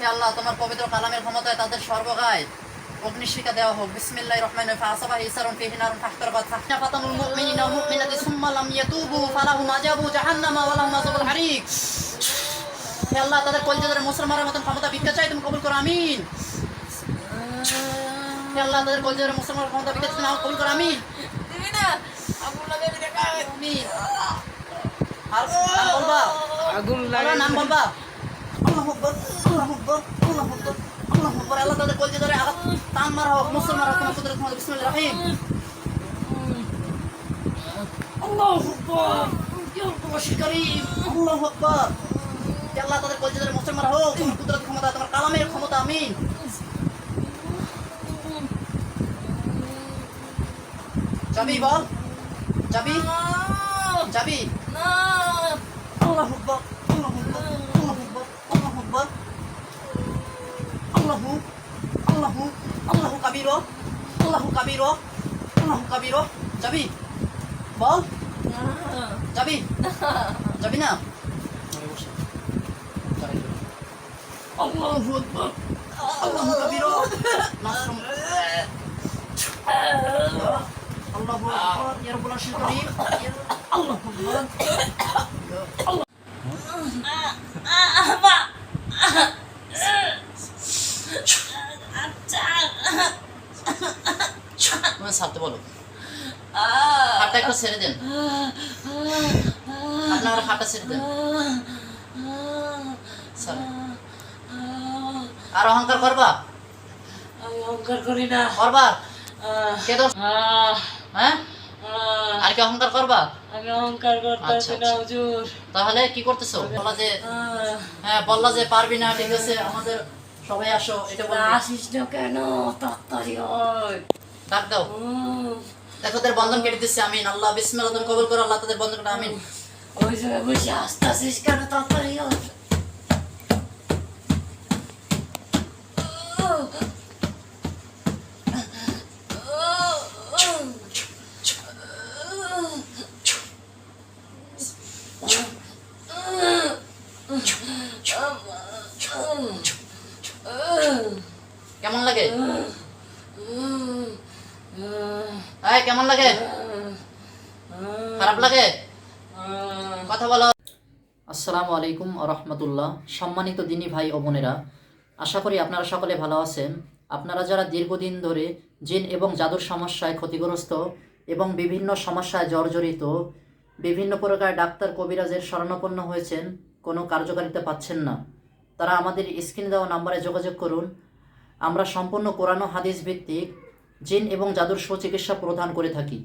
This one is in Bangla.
হে আল্লাহ তোমার পবিত্র কালামের ক্ষমতায় তাদের সর্বগায় অগ্নিশিখা দেওয়া হোক। বিসমিল্লাহির রহমানির রহিম। ফাসাবা ইসারুন ফিহি নারুন ফাহতারাবাত ফাহতানুল মুমিনিনা ওয়াল মুমিনাতি সুম্মা লাম ইয়াতুবু ফালাহুম আযাবু জাহান্নামা ওয়া লাহুম আযাবুল হারিক। হে আল্লাহ তাদের কলিজাদের মুসলমানের মতন ক্ষমতা ভিক্ষা চাই, তুমি কবুল করো, আমিন। হে আল্লাহ তাদের কলিজাদের মুসলমানের ক্ষমতা ভিক্ষা চাই, তুমি কবুল করো, আমিন। দিবি না আগুন লাগাই দিলে কাজ আমিন। আর নাম বলবা, আগুন বলো নাম বলবা। আল্লাহু আকবার, আল্লাহু আকবার, আল্লাহু আকবার, আল্লাহু আকবার। আল্লাহ তাদের কলিজাদের আঘাত টান মারা হোক, মুসলমান হোক, তোমার কুদরত মধ্যে। বিসমিল্লাহির রহিম। আল্লাহু আকবার, ইয়া আল্লাহু কারীম, আল্লাহু আকবার। হে আল্লাহ তাদের কলিজাদের মুসলমান হোক, তোমার কুদরত ক্ষমতা, তোমার কালামের ক্ষমতা, আমিন। যাবি বল, যাবি যাবি। না আল্লাহু আকবার, আল্লাহু আকবার, আল্লাহু আকবার, আল্লাহু আকবার। আল্লাহু আল্লাহু আল্লাহু কাবীরা, আল্লাহু কাবীরা, আল্লাহু কাবীরা। যাবি বল, যাবি যাবি না। আল্লাহু আকবার, আল্লাহু কাবীরা। নাসরুম আল্লাহু আকবার, ইয়া রাব্বুল আরশিল কারীম। আল্লাহু আকবার। তুমি ছাড়তে বলো, হাতটা একটু ছেড়ে দেন, আপনার হাতটা ছেড়ে দেন। আর অহংকার করবা, আমি অহংকার করি না করবা কে দোষ? হ্যাঁ আর কি অহংকার করবা? আমি অহংকার করতেছি না হুজুর। তাহলে কি করতেছো? বললা যে হ্যাঁ, বললা যে পারবি না, ঠিক আছে আমাদের সবাই আসো, এটা বলবি। আসিস না কেন, তাড়াতাড়ি হয়। ডাক দাও, দেখো তাদের বন্ধন কেটে দিচ্ছে, আমিন। আল্লাহ বিসমিল্লাহ, তুমি কবুল করো আল্লাহ তাদের বন্ধন কেটে, আমিন। ওই জায়গায় বসে আসতে আসিস কেন, তাড়াতাড়ি হয়। কেমন লাগে? এই কেমন লাগে? খারাপ লাগে? কথা বলো। আসসালামু আলাইকুম ওয়া রাহমাতুল্লাহ। সম্মানিত দিনী ভাই ও বোনেরা, আশা করি আপনারা সকলে ভালো আছেন। আপনারা যারা দীর্ঘদিন ধরে জিন এবং জাদুর সমস্যায় ক্ষতিগ্রস্ত এবং বিভিন্ন সমস্যায় জর্জরিত, বিভিন্ন প্রকার ডাক্তার কবিরাজের শরণাপন্ন হয়েছেন, কোনো কার্যকারিতা পাচ্ছেন না, তারা আমাদের স্ক্রিনে দেওয়া নাম্বারে যোগাযোগ করুন। আমরা সম্পূর্ণ কোরআন ও হাদিস ভিত্তিক জিন এবং জাদুর সুচিকিৎসা প্রদান করে থাকি।